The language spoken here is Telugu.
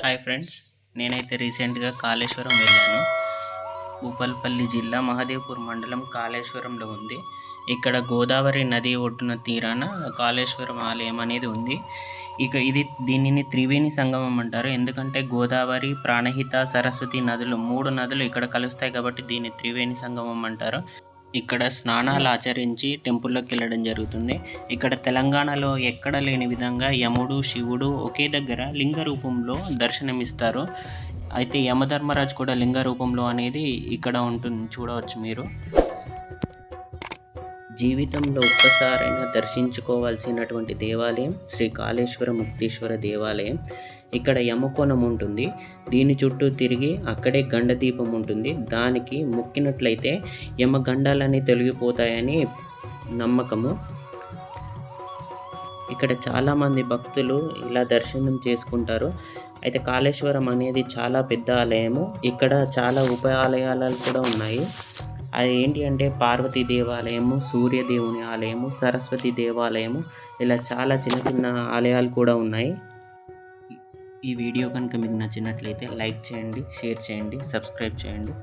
హాయ్ ఫ్రెండ్స్, నేనైతే రీసెంట్గా కాళేశ్వరం వెళ్ళాను. భూపాలపల్లి జిల్లా మహదేవ్పూర్ మండలం కాళేశ్వరంలో ఉంది. ఇక్కడ గోదావరి నది ఒడ్డున తీరాన కాళేశ్వరం ఆలయం అనేది ఉంది. దీనిని త్రివేణి సంగమం అంటారు. ఎందుకంటే గోదావరి, ప్రాణహిత, సరస్వతి నదులు 3 నదులు ఇక్కడ కలుస్తాయి కాబట్టి దీన్ని త్రివేణి సంగమం అంటారు. ఇక్కడ స్నానాలు ఆచరించి టెంపుల్లోకి వెళ్ళడం జరుగుతుంది. ఇక్కడ తెలంగాణలో ఎక్కడ లేని విధంగా యముడు, శివుడు ఒకే దగ్గర లింగ రూపంలో దర్శనమిస్తారు. అయితే యమధర్మరాజు కూడా లింగ రూపంలో అనేది ఇక్కడ ఉంటుంది, చూడవచ్చు మీరు. జీవితంలో ఒక్కసారైనా దర్శించుకోవాల్సినటువంటి దేవాలయం శ్రీ కాళేశ్వర ముక్తేశ్వర దేవాలయం. ఇక్కడ యమకోణం ఉంటుంది. దీని చుట్టూ తిరిగి అక్కడే గండదీపం ఉంటుంది. దానికి మొక్కినట్లయితే యమగండాలన్నీ తొలగిపోతాయని నమ్మకము. ఇక్కడ చాలామంది భక్తులు ఇలా దర్శనం చేసుకుంటారు. అయితే కాళేశ్వరం అనేది చాలా పెద్ద ఆలయము. ఇక్కడ చాలా ఉప ఆలయాలు కూడా ఉన్నాయి. అది ఏంటి అంటే పార్వతీ దేవాలయము, సూర్యదేవుని ఆలయము, సరస్వతి దేవాలయము, ఇలా చాలా చిన్న చిన్న ఆలయాలు కూడా ఉన్నాయి. ఈ వీడియో కనుక మీకు నచ్చినట్లయితే లైక్ చేయండి, షేర్ చేయండి, సబ్స్క్రైబ్ చేయండి.